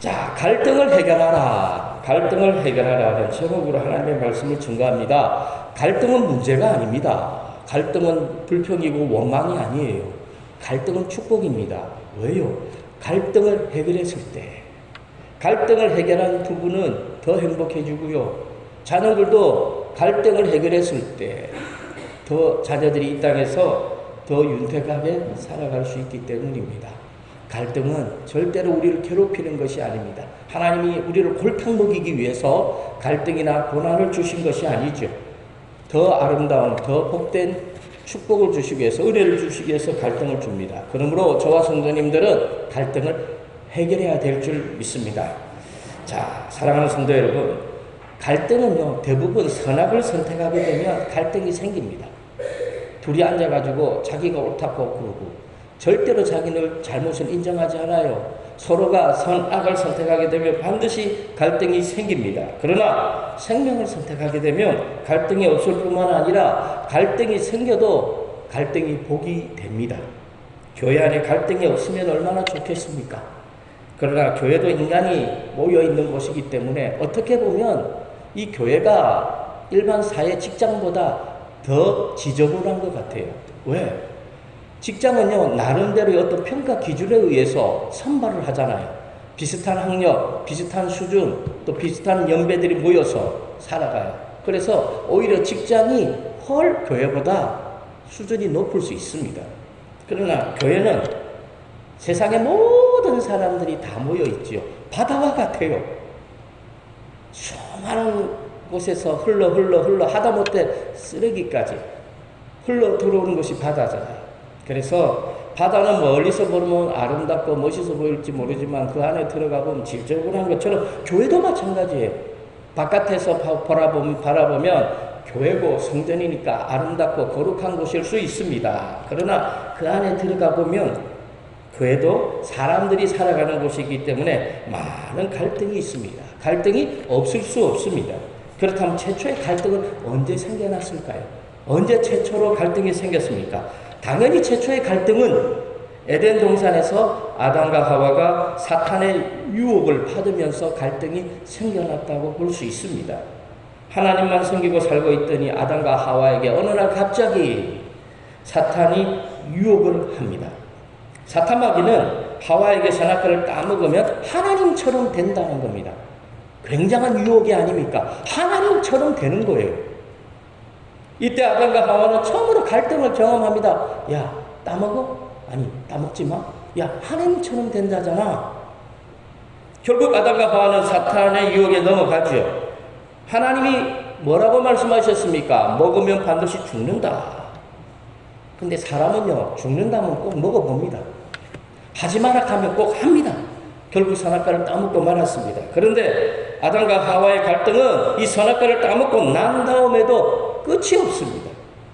자, 갈등을 해결하라. 갈등을 해결하라는 제목으로 하나님의 말씀을 증거합니다. 갈등은 문제가 아닙니다. 갈등은 불평이고 원망이 아니에요. 갈등은 축복입니다. 왜요? 갈등을 해결했을 때, 갈등을 해결한 부부는 더 행복해지고요. 자녀들도 갈등을 해결했을 때, 더 자녀들이 이 땅에서 더 윤택하게 살아갈 수 있기 때문입니다. 갈등은 절대로 우리를 괴롭히는 것이 아닙니다. 하나님이 우리를 골탕 먹이기 위해서 갈등이나 고난을 주신 것이 아니죠. 더 아름다운, 더 복된 축복을 주시기 위해서, 은혜를 주시기 위해서 갈등을 줍니다. 그러므로 저와 성도님들은 갈등을 해결해야 될 줄 믿습니다. 자, 사랑하는 성도 여러분, 갈등은요, 대부분 선악을 선택하게 되면 갈등이 생깁니다. 둘이 앉아가지고 자기가 옳다고 그러고, 절대로 자기는 잘못을 인정하지 않아요. 서로가 선악을 선택하게 되면 반드시 갈등이 생깁니다. 그러나 생명을 선택하게 되면 갈등이 없을 뿐만 아니라 갈등이 생겨도 갈등이 복이 됩니다. 교회 안에 갈등이 없으면 얼마나 좋겠습니까? 그러나 교회도 인간이 모여있는 곳이기 때문에 어떻게 보면 이 교회가 일반 사회 직장보다 더 지저분한 것 같아요. 왜? 직장은요, 나름대로의 어떤 평가 기준에 의해서 선발을 하잖아요. 비슷한 학력, 비슷한 수준, 또 비슷한 연배들이 모여서 살아가요. 그래서 오히려 직장이 헐 교회보다 수준이 높을 수 있습니다. 그러나 교회는 세상의 모든 사람들이 다 모여 있지요. 바다와 같아요. 수많은 곳에서 흘러 하다못해 쓰레기까지 흘러 들어오는 것이 바다잖아요. 그래서 바다는 멀리서 보면 아름답고 멋있어 보일지 모르지만 그 안에 들어가 보면 지저분한 것처럼 교회도 마찬가지예요. 바깥에서 바라보면 교회고 성전이니까 아름답고 거룩한 곳일 수 있습니다. 그러나 그 안에 들어가 보면 교회도 사람들이 살아가는 곳이기 때문에 많은 갈등이 있습니다. 갈등이 없을 수 없습니다. 그렇다면 최초의 갈등은 언제 생겨났을까요? 언제 최초로 갈등이 생겼습니까? 당연히 최초의 갈등은 에덴 동산에서 아담과 하와가 사탄의 유혹을 받으면서 갈등이 생겨났다고 볼 수 있습니다. 하나님만 섬기고 살고 있더니 아담과 하와에게 어느 날 갑자기 사탄이 유혹을 합니다. 사탄마귀는 하와에게 선악과를 따먹으면 하나님처럼 된다는 겁니다. 굉장한 유혹이 아닙니까? 하나님처럼 되는 거예요. 이때 아담과 하와는 처음으로 갈등을 경험합니다. 야, 따먹어? 아니, 따먹지 마. 야, 하나님처럼 된다잖아. 결국 아담과 하와는 사탄의 유혹에 넘어가죠. 하나님이 뭐라고 말씀하셨습니까? 먹으면 반드시 죽는다. 근데 사람은요, 죽는다면 꼭 먹어봅니다. 하지 마라 하면 꼭 합니다. 결국 선악과를 따먹고 말았습니다. 그런데 아담과 하와의 갈등은 이 선악과를 따먹고 난 다음에도 끝이 없습니다.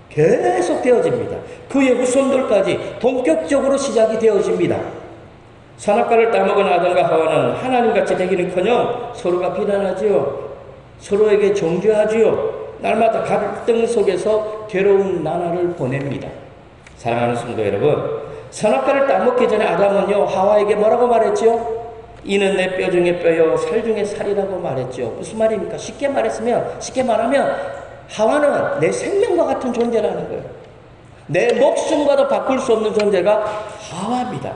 계속 되어집니다. 그의 후손들까지 본격적으로 시작이 되어집니다. 선악과를 따먹은 아담과 하와는 하나님같이 되기는커녕 서로가 비난하지요. 서로에게 정죄하지요. 날마다 갈등 속에서 괴로운 나날을 보냅니다. 사랑하는 성도 여러분, 선악과를 따먹기 전에 아담은요, 하와에게 뭐라고 말했죠? 이는 내 뼈 중에 뼈요 살 중에 살이라고 말했죠. 무슨 말입니까? 쉽게 말하면 하와는 내 생명과 같은 존재라는 거예요. 내 목숨과도 바꿀 수 없는 존재가 하와입니다.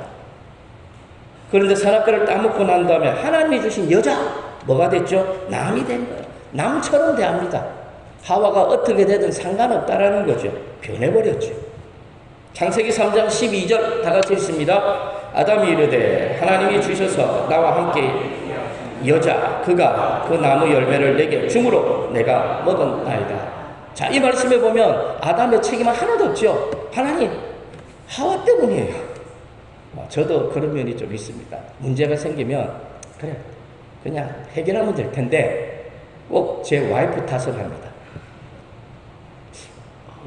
그런데 선악과를 따먹고 난 다음에 하나님이 주신 여자, 뭐가 됐죠? 남이 된 거예요. 남처럼 대합니다. 하와가 어떻게 되든 상관없다라는 거죠. 변해버렸죠. 창세기 3장 12절 다 같이 읽습니다. 아담이 이르되 하나님이 주셔서 나와 함께 여자 그가 그 나무 열매를 내게 주므로 내가 먹었나이다. 자, 이 말씀에 보면 아담의 책임은 하나도 없죠. 하나님, 하와 때문이에요. 저도 그런 면이 좀 있습니다. 문제가 생기면 그래 그냥 해결하면 될 텐데 꼭 제 와이프 탓을 합니다.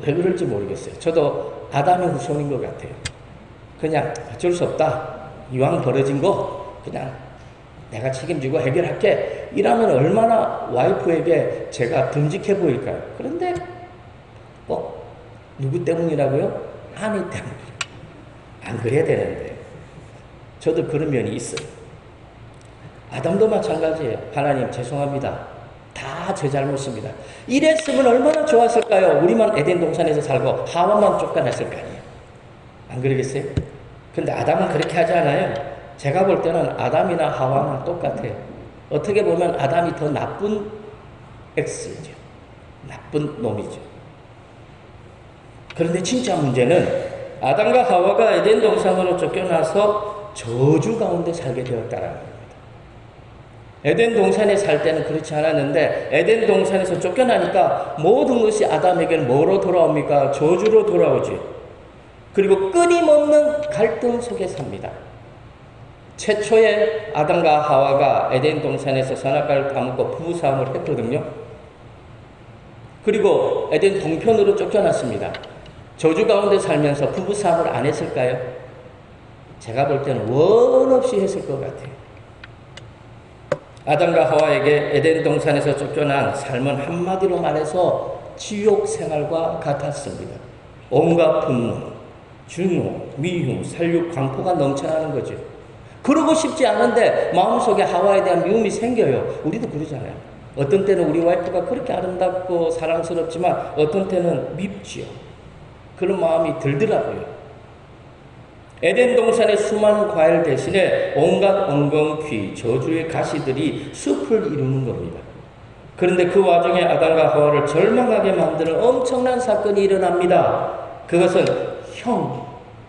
왜 그럴지 모르겠어요. 저도 아담의 후손인 것 같아요. 그냥 어쩔 수 없다. 이왕 벌어진 거 그냥 내가 책임지고 해결할게. 이러면 얼마나 와이프에게 제가 듬직해 보일까요? 그런데 누구 때문이라고요? 아내 때문에. 안 그래야 되는데. 저도 그런 면이 있어요. 아담도 마찬가지예요. 하나님 죄송합니다. 다 제 잘못입니다. 이랬으면 얼마나 좋았을까요? 우리만 에덴 동산에서 살고 하와만 쫓겨났을 거 아니에요. 안 그러겠어요? 근데 아담은 그렇게 하지 않아요. 제가 볼 때는 아담이나 하와나 똑같아요. 어떻게 보면 아담이 더 나쁜 X죠. 나쁜 놈이죠. 그런데 진짜 문제는 아담과 하와가 에덴 동산으로 쫓겨나서 저주 가운데 살게 되었다라는 겁니다. 에덴 동산에 살 때는 그렇지 않았는데 에덴 동산에서 쫓겨나니까 모든 것이 아담에게는 뭐로 돌아옵니까? 저주로 돌아오죠. 그리고 끊임없는 갈등 속에 삽니다. 최초에 아담과 하와가 에덴 동산에서 선악과를 따먹고 부부싸움을 했거든요. 그리고 에덴 동편으로 쫓겨났습니다. 저주 가운데 살면서 부부싸움을 안 했을까요? 제가 볼 때는 원 없이 했을 것 같아요. 아담과 하와에게 에덴 동산에서 쫓겨난 삶은 한마디로 말해서 지옥 생활과 같았습니다. 온갖 분노, 증오, 미움, 살육, 광포가 넘쳐나는 거죠. 그러고 싶지 않은데 마음속에 하와에 대한 미움이 생겨요. 우리도 그러잖아요. 어떤 때는 우리 와이프가 그렇게 아름답고 사랑스럽지만 어떤 때는 밉지요. 그런 마음이 들더라고요. 에덴 동산의 수많은 과일 대신에 온갖 엉겅퀴, 저주의 가시들이 숲을 이루는 겁니다. 그런데 그 와중에 아담과 하와를 절망하게 만드는 엄청난 사건이 일어납니다. 그것은 형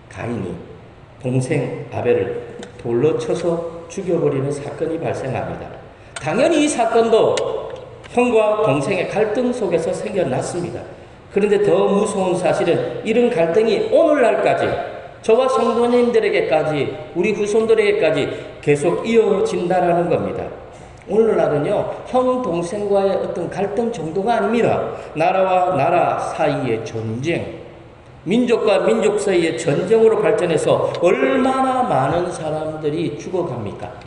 가인이 동생 아벨을 돌로 쳐서 죽여버리는 사건이 발생합니다. 당연히 이 사건도 형과 동생의 갈등 속에서 생겨났습니다. 그런데 더 무서운 사실은 이런 갈등이 오늘날까지 저와 성도님들에게까지 우리 후손들에게까지 계속 이어진다라는 겁니다. 오늘날은요, 형 동생과의 어떤 갈등 정도가 아닙니다. 나라와 나라 사이의 전쟁, 민족과 민족 사이의 전쟁으로 발전해서 얼마나 많은 사람들이 죽어갑니까?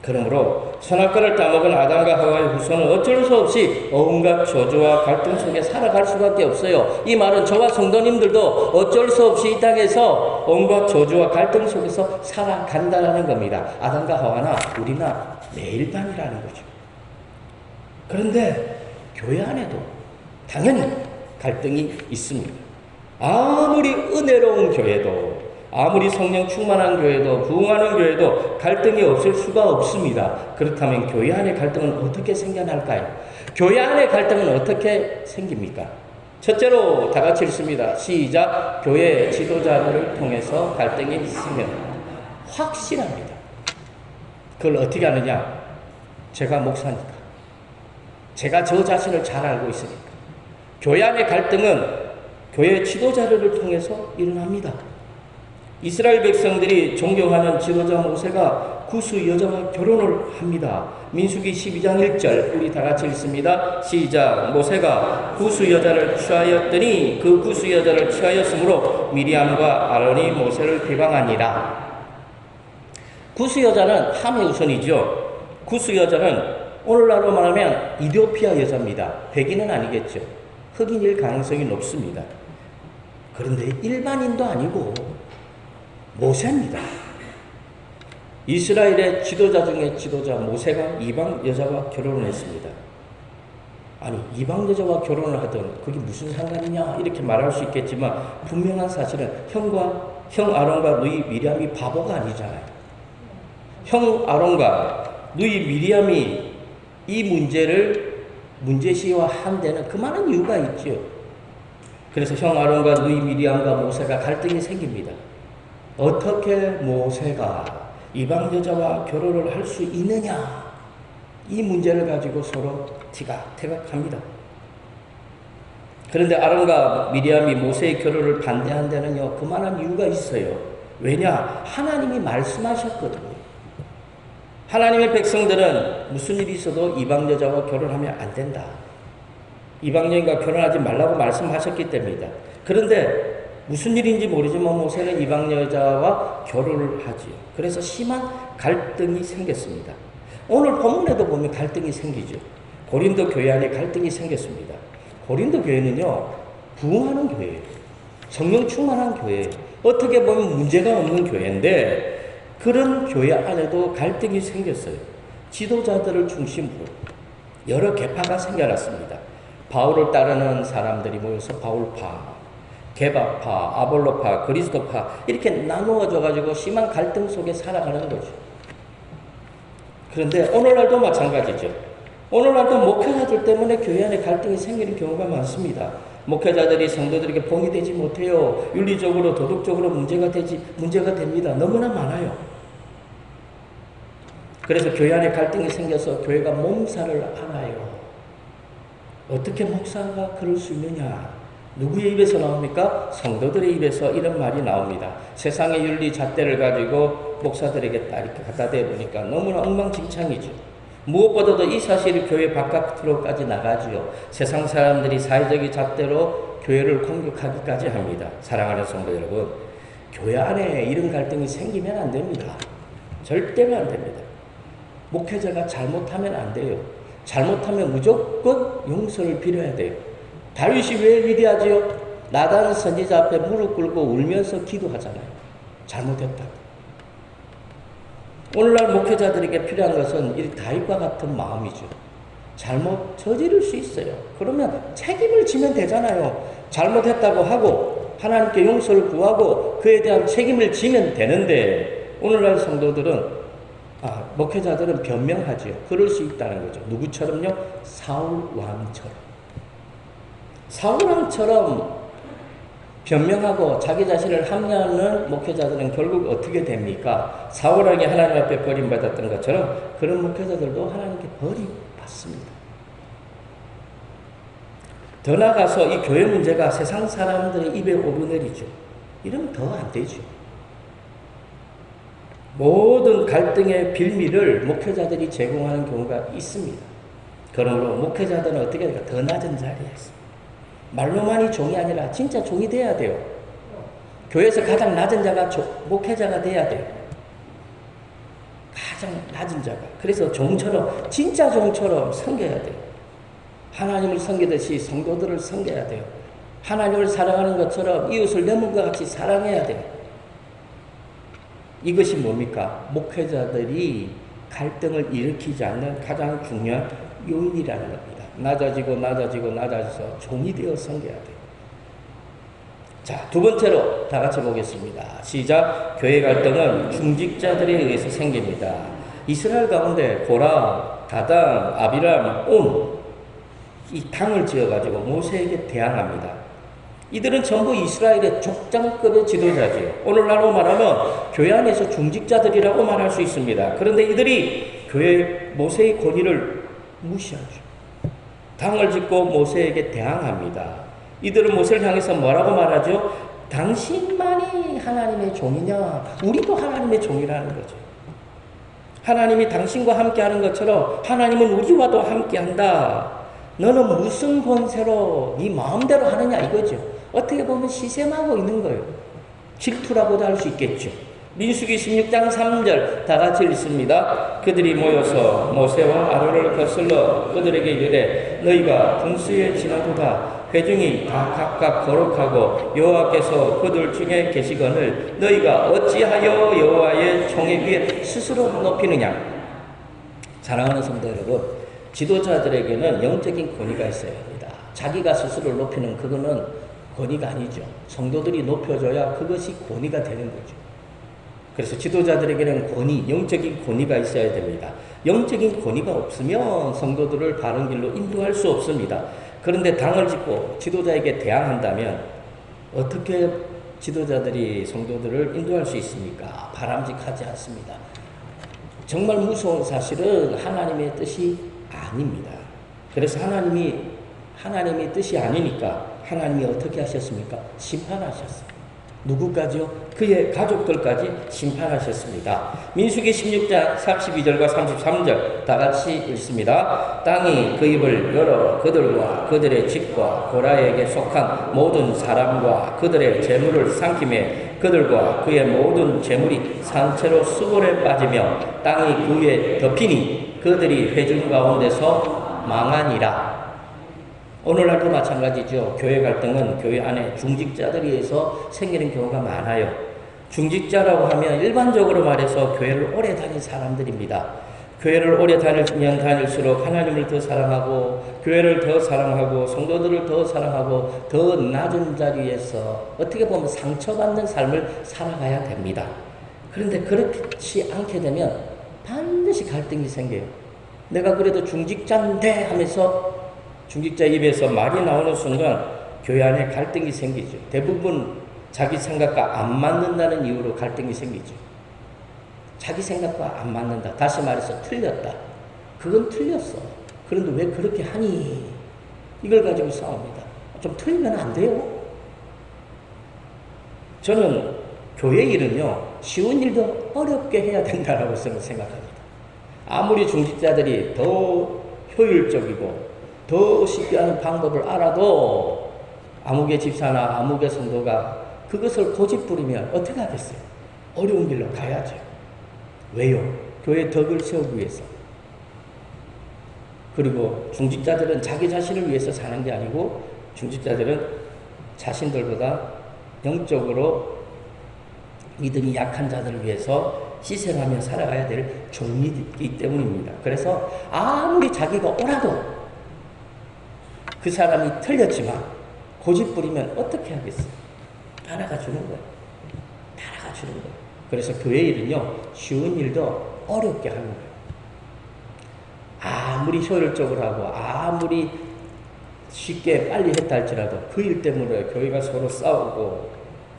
그러므로 선악과를 따먹은 아담과 하와의 후손은 어쩔 수 없이 온갖 저주와 갈등 속에 살아갈 수밖에 없어요. 이 말은 저와 성도님들도 어쩔 수 없이 이 땅에서 온갖 저주와 갈등 속에서 살아간다는 겁니다. 아담과 하와나 우리나 매일 밤이라는 거죠. 그런데 교회 안에도 당연히 갈등이 있습니다. 아무리 은혜로운 교회도, 아무리 성령 충만한 교회도, 부흥하는 교회도 갈등이 없을 수가 없습니다. 그렇다면 교회 안의 갈등은 어떻게 생겨날까요? 교회 안의 갈등은 어떻게 생깁니까? 첫째로 다 같이 읽습니다. 시작. 교회 지도자를 통해서 갈등이 있으면 확실합니다. 그걸 어떻게 하느냐? 제가 목사니까. 제가 저 자신을 잘 알고 있으니까. 교회 안의 갈등은 교회 지도자를 통해서 일어납니다. 이스라엘 백성들이 존경하는 지도자 모세가 구스 여자와 결혼을 합니다. 민수기 12장 1절 우리 다 같이 읽습니다. 시작. 모세가 구스 여자를 취하였더니 그 구스 여자를 취하였으므로 미리암과 아론이 모세를 비방하니라. 구스 여자는 함의 우선이죠. 구스 여자는 오늘날로 말하면 이디오피아 여자입니다. 백인은 아니겠죠. 흑인일 가능성이 높습니다. 그런데 일반인도 아니고 모세입니다. 이스라엘의 지도자 중에 지도자 모세가 이방 여자와 결혼을 했습니다. 아니, 이방 여자와 결혼을 하던 그게 무슨 상관이냐 이렇게 말할 수 있겠지만 분명한 사실은 형 아론과 누이 미리암이 바보가 아니잖아요. 형 아론과 누이 미리암이 이 문제를 문제시화한 데는 그만한 이유가 있죠. 그래서 형 아론과 누이 미리암과 모세가 갈등이 생깁니다. 어떻게 모세가 이방 여자와 결혼을 할 수 있느냐? 이 문제를 가지고 서로 티격태격합니다. 그런데 아론과 미리암이 모세의 결혼을 반대한 데는요, 그만한 이유가 있어요. 왜냐? 하나님이 말씀하셨거든요. 하나님의 백성들은 무슨 일이 있어도 이방 여자와 결혼하면 안 된다. 이방 여인과 결혼하지 말라고 말씀하셨기 때문이다. 그런데 무슨 일인지 모르지만 모세는 이방 여자와 결혼을 하지요. 그래서 심한 갈등이 생겼습니다. 오늘 본문에도 보면 갈등이 생기죠. 고린도 교회 안에 갈등이 생겼습니다. 고린도 교회는요, 부흥하는 교회예요. 성령 충만한 교회예요. 어떻게 보면 문제가 없는 교회인데 그런 교회 안에도 갈등이 생겼어요. 지도자들을 중심으로 여러 계파가 생겨났습니다. 바울을 따르는 사람들이 모여서 바울파, 게바파, 아볼로파, 그리스도파 이렇게 나누어져 가지고 심한 갈등 속에 살아가는 거죠. 그런데 오늘날도 마찬가지죠. 오늘날도 목회자들 때문에 교회 안에 갈등이 생기는 경우가 많습니다. 목회자들이 성도들에게 봉이 되지 못해요. 윤리적으로 도덕적으로 문제가 됩니다. 너무나 많아요. 그래서 교회 안에 갈등이 생겨서 교회가 몸살을 앓아요. 어떻게 목사가 그럴 수 있느냐? 누구의 입에서 나옵니까? 성도들의 입에서 이런 말이 나옵니다. 세상의 윤리 잣대를 가지고 목사들에게 딱 이렇게 갖다 대보니까 너무나 엉망진창이죠. 무엇보다도 이 사실이 교회 바깥으로까지 나가지요. 세상 사람들이 사회적인 잣대로 교회를 공격하기까지 합니다. 사랑하는 성도 여러분, 교회 안에 이런 갈등이 생기면 안 됩니다. 절대로 안 됩니다. 목회자가 잘못하면 안 돼요. 잘못하면 무조건 용서를 빌어야 돼요. 다윗이 왜 위대하지요? 나단 선지자 앞에 무릎 꿇고 울면서 기도하잖아요. 잘못했다. 오늘날 목회자들에게 필요한 것은 이 다윗과 같은 마음이죠. 잘못 저지를 수 있어요. 그러면 책임을 지면 되잖아요. 잘못했다고 하고 하나님께 용서를 구하고 그에 대한 책임을 지면 되는데 오늘날 성도들은 목회자들은 변명하지요. 그럴 수 있다는 거죠. 누구처럼요? 사울 왕처럼 변명하고 자기 자신을 합리화하는 목회자들은 결국 어떻게 됩니까? 사울 왕이 하나님 앞에 버림받았던 것처럼 그런 목회자들도 하나님께 버림받습니다. 더 나아가서 이 교회 문제가 세상 사람들의 입에 오르내리죠. 이러면 더 안 되죠. 모든 갈등의 빌미를 목회자들이 제공하는 경우가 있습니다. 그러므로 목회자들은 어떻게 될까? 더 낮은 자리에 있습니다. 말로만이 종이 아니라 진짜 종이 돼야 돼요. 교회에서 가장 낮은 자가 목회자가 돼야 돼요. 가장 낮은 자가. 그래서 종처럼, 진짜 종처럼 섬겨야 돼요. 하나님을 섬기듯이 성도들을 섬겨야 돼요. 하나님을 사랑하는 것처럼 이웃을 내 몸과 같이 사랑해야 돼요. 이것이 뭡니까? 목회자들이 갈등을 일으키지 않는 가장 중요한 요인이라는 겁니다. 낮아져서 종이 되어 섬겨야 돼요. 자, 두 번째로 다 같이 보겠습니다. 시작. 교회 갈등은 중직자들에 의해서 생깁니다. 이스라엘 가운데 고라, 다단, 아비람, 온 이 당을 지어가지고 모세에게 대항합니다. 이들은 전부 이스라엘의 족장급의 지도자지요. 오늘날로 말하면 교회 안에서 중직자들이라고 말할 수 있습니다. 그런데 이들이 교회 모세의 권위를 무시하죠. 당을 짓고 모세에게 대항합니다. 이들은 모세를 향해서 뭐라고 말하죠? 당신만이 하나님의 종이냐? 우리도 하나님의 종이라는 거죠. 하나님이 당신과 함께하는 것처럼 하나님은 우리와도 함께한다. 너는 무슨 권세로 네 마음대로 하느냐 이거죠. 어떻게 보면 시샘하고 있는 거예요. 질투라고도 할 수 있겠죠. 민수기 16장 3절 다 같이 읽습니다. 그들이 모여서 모세와 아론을 거슬러 그들에게 이르되 너희가 분수에 지나도다. 회중이 다 각각 거룩하고 여호와께서 그들 중에 계시거늘 너희가 어찌하여 여호와의 총에 위에 스스로 높이느냐. 사랑하는 성도 여러분, 지도자들에게는 영적인 권위가 있어야 합니다. 자기가 스스로를 높이는 그거는 권위가 아니죠. 성도들이 높여줘야 그것이 권위가 되는 거죠. 그래서 지도자들에게는 영적인 권위가 있어야 됩니다. 영적인 권위가 없으면 성도들을 바른 길로 인도할 수 없습니다. 그런데 당을 짓고 지도자에게 대항한다면 어떻게 지도자들이 성도들을 인도할 수 있습니까? 바람직하지 않습니다. 정말 무서운 사실은 하나님의 뜻이 아닙니다. 그래서 하나님의 뜻이 아니니까 하나님이 어떻게 하셨습니까? 심판하셨어요. 누구까지요? 그의 가족들까지 심판하셨습니다. 민수기 16장 32절과 33절 다 같이 읽습니다. 땅이 그 입을 열어 그들과 그들의 집과 고라에게 속한 모든 사람과 그들의 재물을 삼키매 그들과 그의 모든 재물이 산채로 수골에 빠지며 땅이 그 위에 덮이니 그들이 회중 가운데서 망하니라. 오늘날도 마찬가지죠. 교회 갈등은 교회 안에 중직자들에 의해서 생기는 경우가 많아요. 중직자라고 하면 일반적으로 말해서 교회를 오래 다닌 사람들입니다. 교회를 오래 다니면 다닐수록 하나님을 더 사랑하고 교회를 더 사랑하고 성도들을 더 사랑하고 더 낮은 자리에서 어떻게 보면 상처받는 삶을 살아가야 됩니다. 그런데 그렇지 않게 되면 반드시 갈등이 생겨요. 내가 그래도 중직자인데 하면서 중직자 입에서 말이 나오는 순간 교회 안에 갈등이 생기죠. 대부분 자기 생각과 안 맞는다는 이유로 갈등이 생기죠. 자기 생각과 안 맞는다. 다시 말해서 틀렸다. 그건 틀렸어. 그런데 왜 그렇게 하니? 이걸 가지고 싸웁니다. 좀 틀리면 안 돼요. 저는 교회 일은요, 쉬운 일도 어렵게 해야 된다고 저는 생각합니다. 아무리 중직자들이 더 효율적이고 더 쉽게 하는 방법을 알아도 아무개 집사나 아무개 성도가 그것을 고집부리면 어떻게 하겠어요? 어려운 길로 가야죠. 왜요? 교회 덕을 세우기 위해서. 그리고 중직자들은 자기 자신을 위해서 사는 게 아니고 중직자들은 자신들보다 영적으로 믿음이 약한 자들을 위해서 희생하며 살아가야 될 종이기 때문입니다. 그래서 아무리 자기가 옳아도 그 사람이 틀렸지만 고집부리면 어떻게 하겠어요? 따라가 주는 거예요. 따라가 주는 거예요. 그래서 교회 일은요, 쉬운 일도 어렵게 하는 거예요. 아무리 효율적으로 하고 아무리 쉽게 빨리 했다 할지라도 그 일 때문에 교회가 서로 싸우고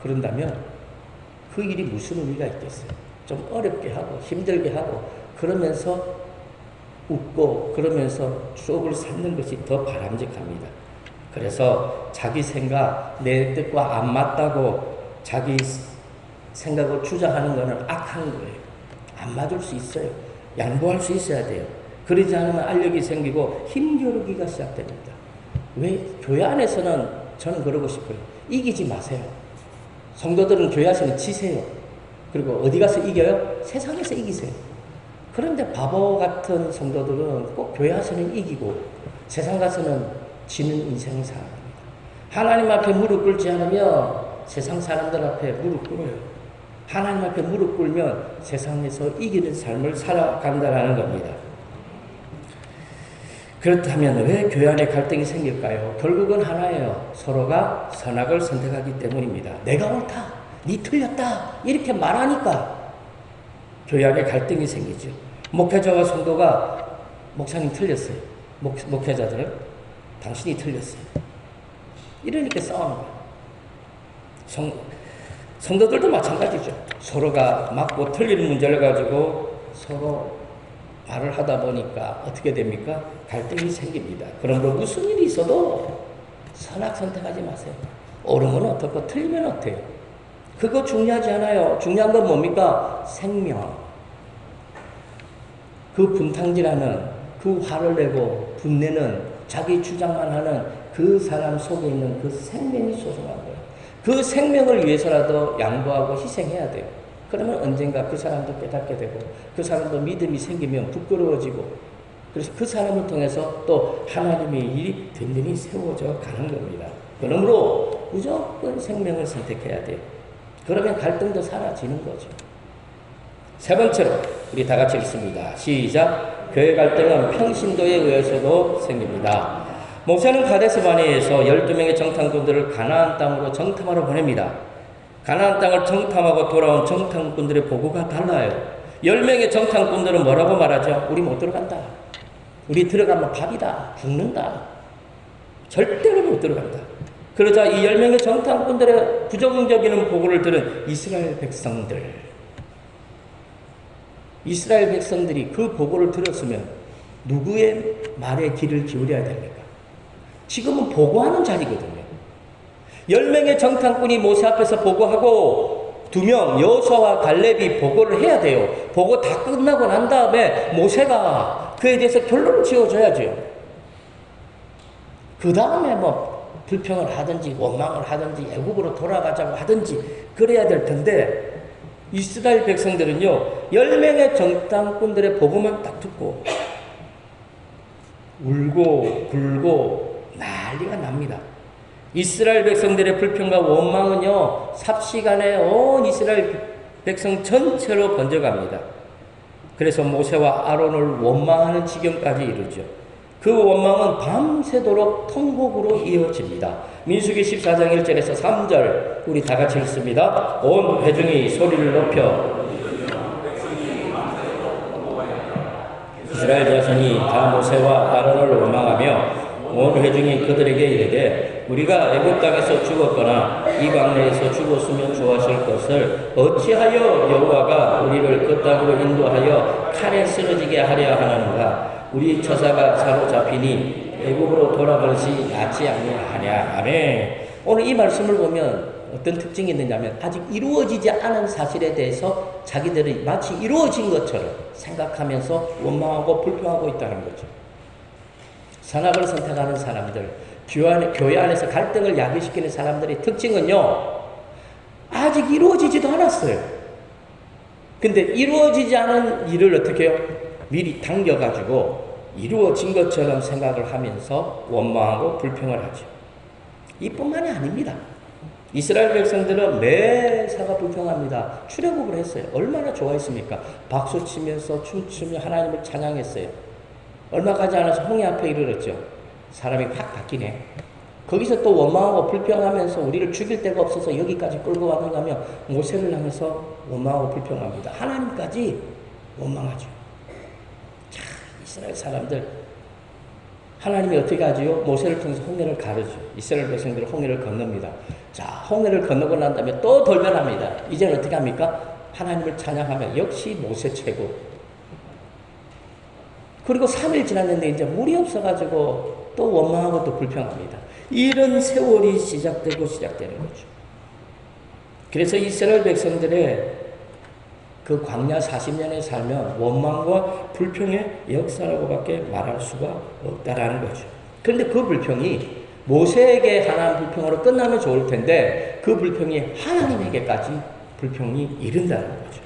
그런다면 그 일이 무슨 의미가 있겠어요? 좀 어렵게 하고 힘들게 하고 그러면서 웃고 그러면서 추억을 쌓는 것이 더 바람직합니다. 그래서 자기 생각, 내 뜻과 안 맞다고 자기 생각을 주장하는 것은 악한 거예요. 안 맞을 수 있어요. 양보할 수 있어야 돼요. 그러지 않으면 알력이 생기고 힘겨루기가 시작됩니다. 왜? 교회 안에서는 저는 그러고 싶어요. 이기지 마세요. 성도들은 교회 안에서는 지세요. 그리고 어디 가서 이겨요? 세상에서 이기세요. 그런데 바보 같은 성도들은 꼭 교회 안에서는 이기고 세상 가서는 지는 인생을 살아갑니다. 하나님 앞에 무릎 꿇지 않으면 세상 사람들 앞에 무릎 꿇어요. 하나님 앞에 무릎 꿇으면 세상에서 이기는 삶을 살아간다는 겁니다. 그렇다면 왜 교회 안에 갈등이 생길까요? 결국은 하나예요. 서로가 선악을 선택하기 때문입니다. 내가 옳다, 니 틀렸다 이렇게 말하니까 교회 안에 갈등이 생기죠. 목회자와 성도가 목사님 틀렸어요. 목회자들은 당신이 틀렸어요. 이러니까 싸우는 거예요. 성도들도 마찬가지죠. 서로가 맞고 틀리는 문제를 가지고 서로 말을 하다 보니까 어떻게 됩니까? 갈등이 생깁니다. 그러므로 무슨 일이 있어도 선악 선택하지 마세요. 옳으면 어떻고 틀리면 어때요? 그거 중요하지 않아요. 중요한 건 뭡니까? 생명. 그 분탕질하는, 그 화를 내고 분내는, 자기 주장만 하는 그 사람 속에 있는 그 생명이 소중한 거예요. 그 생명을 위해서라도 양보하고 희생해야 돼요. 그러면 언젠가 그 사람도 깨닫게 되고 그 사람도 믿음이 생기면 부끄러워지고 그래서 그 사람을 통해서 또 하나님의 일이 든든히 세워져 가는 겁니다. 그러므로 무조건 생명을 선택해야 돼요. 그러면 갈등도 사라지는 거죠. 세 번째로 우리 다 같이 읽습니다. 시작. 교회 갈등은 평신도에 의해서도 생깁니다. 모세는 가데스 바네아에서 12명의 정탐꾼들을 가나안 땅으로 정탐하러 보냅니다. 가나안 땅을 정탐하고 돌아온 정탐꾼들의 보고가 달라요. 10명의 정탐꾼들은 뭐라고 말하죠? 우리 못 들어간다. 우리 들어가면 밥이다. 죽는다. 절대로 못 들어간다. 그러자 이 10명의 정탐꾼들의 부정적인 보고를 들은 이스라엘 백성들이 그 보고를 들었으면 누구의 말에 귀를 기울여야 됩니까? 지금은 보고하는 자리거든요. 10명의 정탐꾼이 모세 앞에서 보고하고 2명 여호수아와 갈렙이 보고를 해야 돼요. 보고 다 끝나고 난 다음에 모세가 그에 대해서 결론을 지어줘야죠. 그 다음에 뭐 불평을 하든지 원망을 하든지 애국으로 돌아가자고 하든지 그래야 될 텐데 이스라엘 백성들은요 10명의 정탐꾼들의 보고만 딱 듣고 울고 굴고 난리가 납니다. 이스라엘 백성들의 불평과 원망은요 삽시간에 온 이스라엘 백성 전체로 번져갑니다. 그래서 모세와 아론을 원망하는 지경까지 이르죠. 그 원망은 밤새도록 통곡으로 이어집니다. 민수기 14장 1절에서 3절 우리 다 같이 읽습니다. 온 회중이 소리를 높여 이스라엘 자손이 다 모세와 아론을 원망하며 온 회중이 그들에게 이르되 우리가 애굽 땅에서 죽었거나 이 광야에서 죽었으면 좋아하실 것을 어찌하여 여호와가 우리를 그 땅으로 인도하여 칼에 쓰러지게 하려 하는가. 우리 처사가 사로잡히니 애굽으로 돌아갈 것이 낫지 아니하냐. 아멘. 오늘 이 말씀을 보면 어떤 특징이 있느냐면 아직 이루어지지 않은 사실에 대해서 자기들이 마치 이루어진 것처럼 생각하면서 원망하고 불평하고 있다는 거죠. 선악을 선택하는 사람들, 교회 안에서 갈등을 야기시키는 사람들의 특징은요, 아직 이루어지지도 않았어요. 근데 이루어지지 않은 일을 어떻게 해요? 미리 당겨가지고 이루어진 것처럼 생각을 하면서 원망하고 불평을 하죠. 이뿐만이 아닙니다. 이스라엘 백성들은 매사가 불평합니다. 출애굽을 했어요. 얼마나 좋아했습니까? 박수치면서 춤추며 하나님을 찬양했어요. 얼마 가지 않아서 홍해 앞에 이르렀죠. 사람이 확 바뀌네. 거기서 또 원망하고 불평하면서 우리를 죽일 데가 없어서 여기까지 끌고 왔는가 하며 모세를 향해서 원망하고 불평합니다. 하나님까지 원망하죠. 자, 이스라엘 사람들 하나님이 어떻게 하지요? 모세를 통해서 홍해를 가르죠. 이스라엘 백성들은 홍해를 건넙니다. 자, 홍해를 건너고 난 다음에 또 돌변합니다. 이제는 어떻게 합니까? 하나님을 찬양하며 역시 모세 최고. 그리고 3일 지났는데 이제 물이 없어가지고 또 원망하고 또 불평합니다. 이런 세월이 시작되는 거죠. 그래서 이스라엘 백성들의 그 광야 40년에 살면 원망과 불평의 역사라고밖에 말할 수가 없다라는 거죠. 그런데 그 불평이 모세에게 하나님 불평으로 끝나면 좋을 텐데 그 불평이 하나님에게까지 불평이 이른다는 거죠.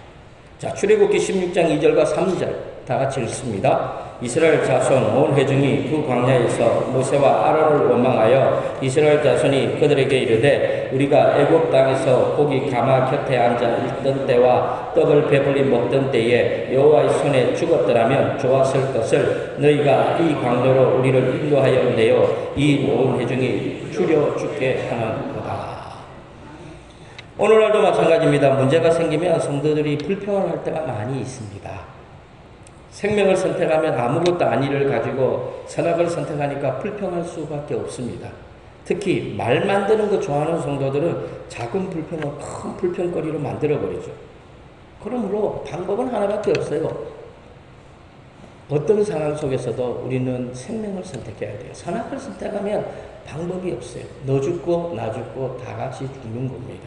자, 출애굽기 16장 2절과 3절 다 같이 읽습니다. 이스라엘 자손 온 회중이 그 광야에서 모세와 아론을 원망하여 이스라엘 자손이 그들에게 이르되 우리가 애굽 땅에서 고기 가마 곁에 앉아 있던 때와 떡을 배불리 먹던 때에 여호와의 손에 죽었더라면 좋았을 것을 너희가 이 광야로 우리를 인도하여 내어 이 온 회중이 줄여 죽게 하는도다. 오늘날도 마찬가지입니다. 문제가 생기면 성도들이 불평을 할 때가 많이 있습니다. 생명을 선택하면 아무것도 아니를 가지고 선악을 선택하니까 불평할 수밖에 없습니다. 특히 말 만드는 거 좋아하는 성도들은 작은 불평을 큰 불평거리로 만들어버리죠. 그러므로 방법은 하나밖에 없어요. 어떤 상황 속에서도 우리는 생명을 선택해야 돼요. 선악을 선택하면 방법이 없어요. 너 죽고 나 죽고 다 같이 죽는 겁니다.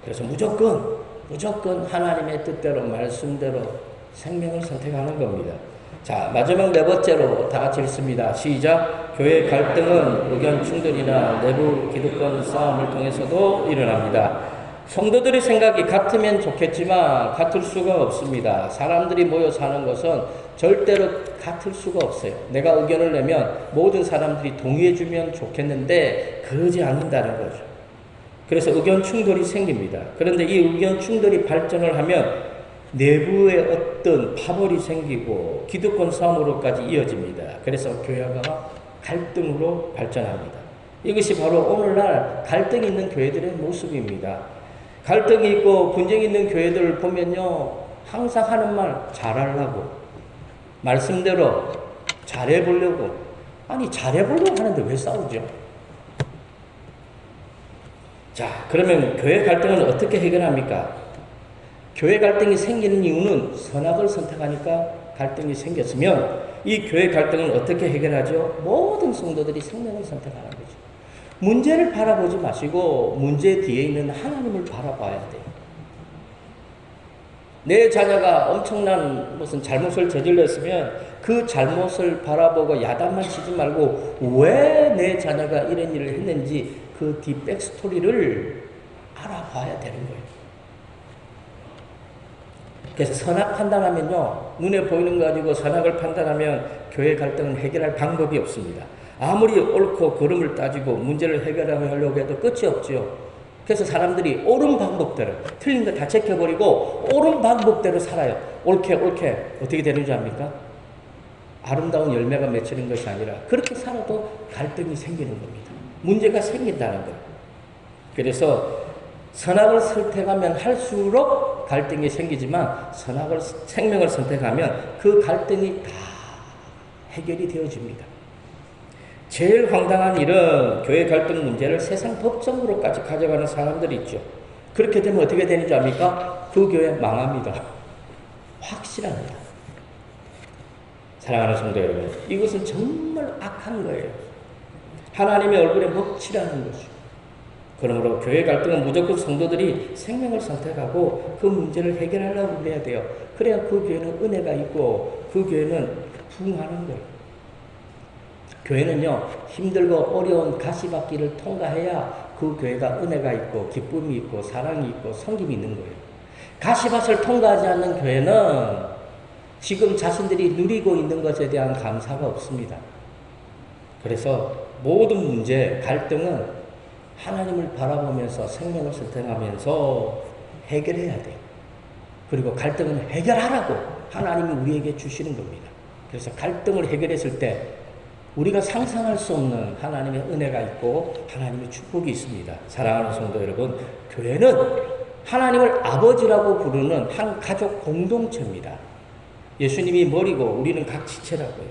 그래서 무조건 하나님의 뜻대로 말씀대로 생명을 선택하는 겁니다. 자, 마지막 네 번째로 다 같이 읽습니다. 시작. 교회 갈등은 의견 충돌이나 내부 기득권 싸움을 통해서도 일어납니다. 성도들의 생각이 같으면 좋겠지만 같을 수가 없습니다. 사람들이 모여 사는 것은 절대로 같을 수가 없어요. 내가 의견을 내면 모든 사람들이 동의해주면 좋겠는데 그러지 않는다는 거죠. 그래서 의견 충돌이 생깁니다. 그런데 이 의견 충돌이 발전을 하면 내부에 어떤 파벌이 생기고 기득권 싸움으로까지 이어집니다. 그래서 교회가 갈등으로 발전합니다. 이것이 바로 오늘날 갈등이 있는 교회들의 모습입니다. 갈등이 있고 분쟁이 있는 교회들을 보면요, 항상 하는 말 잘하려고, 말씀대로 잘해보려고. 아니, 잘해보려고 하는데 왜 싸우죠? 자, 그러면 교회 갈등은 어떻게 해결합니까? 교회 갈등이 생기는 이유는 선악을 선택하니까 갈등이 생겼으면 이 교회 갈등은 어떻게 해결하죠? 모든 성도들이 생명을 선택하는 거죠. 문제를 바라보지 마시고 문제 뒤에 있는 하나님을 바라봐야 돼요. 내 자녀가 엄청난 무슨 잘못을 저질렀으면 그 잘못을 바라보고 야단만 치지 말고 왜 내 자녀가 이런 일을 했는지 그 뒤 백스토리를 알아봐야 되는 거예요. 그래서 선악 판단하면요, 눈에 보이는 거 가지고 선악을 판단하면 교회 갈등은 해결할 방법이 없습니다. 아무리 옳고 그름을 따지고 문제를 해결하려고 해도 끝이 없죠. 그래서 사람들이 옳은 방법대로, 틀린 거 다 제껴버리고 옳은 방법대로 살아요. 옳게 어떻게 되는 줄 압니까? 아름다운 열매가 맺히는 것이 아니라 그렇게 살아도 갈등이 생기는 겁니다. 문제가 생긴다는 거예요. 그래서 선악을 선택하면 할수록 갈등이 생기지만 생명을 선택하면 그 갈등이 다 해결이 되어집니다. 제일 황당한 일은 교회 갈등 문제를 세상 법정으로까지 가져가는 사람들이 있죠. 그렇게 되면 어떻게 되는지 압니까? 그 교회 망합니다. 확실합니다. 사랑하는 성도 여러분, 이것은 정말 악한 거예요. 하나님의 얼굴에 먹칠하는 거죠. 그러므로 교회 갈등은 무조건 성도들이 생명을 선택하고 그 문제를 해결하려고 해야 돼요. 그래야 그 교회는 은혜가 있고 그 교회는 부흥하는 거예요. 교회는요, 힘들고 어려운 가시밭길을 통과해야 그 교회가 은혜가 있고 기쁨이 있고 사랑이 있고 섬김이 있는 거예요. 가시밭을 통과하지 않는 교회는 지금 자신들이 누리고 있는 것에 대한 감사가 없습니다. 그래서 모든 문제, 갈등은 하나님을 바라보면서 생명을 선택하면서 해결해야 돼요. 그리고 갈등은 해결하라고 하나님이 우리에게 주시는 겁니다. 그래서 갈등을 해결했을 때 우리가 상상할 수 없는 하나님의 은혜가 있고 하나님의 축복이 있습니다. 사랑하는 성도 여러분, 교회는 하나님을 아버지라고 부르는 한 가족 공동체입니다. 예수님이 머리고 우리는 각 지체라고요.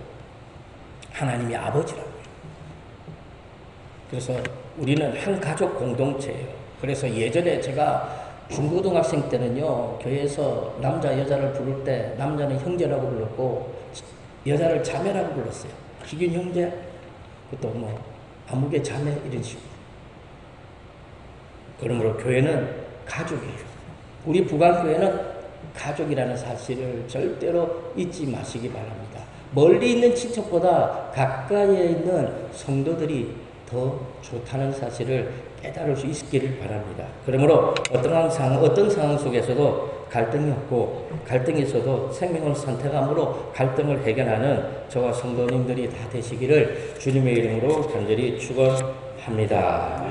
하나님이 아버지라고요. 그래서 우리는 한 가족 공동체예요. 그래서 예전에 제가 중고등학생 때는요, 교회에서 남자 여자를 부를 때 남자는 형제라고 불렀고 여자를 자매라고 불렀어요. 희균 형제, 그것도 뭐 아무개 자매 이런 식으로. 그러므로 교회는 가족이에요. 우리 부관교회는 가족이라는 사실을 절대로 잊지 마시기 바랍니다. 멀리 있는 친척보다 가까이에 있는 성도들이 더 좋다는 사실을 깨달을 수 있기를 바랍니다. 그러므로 어떤 상황 속에서도 갈등이 없고 갈등이 있어도 생명을 선택함으로 갈등을 해결하는 저와 성도님들이 다 되시기를 주님의 이름으로 간절히 축원합니다.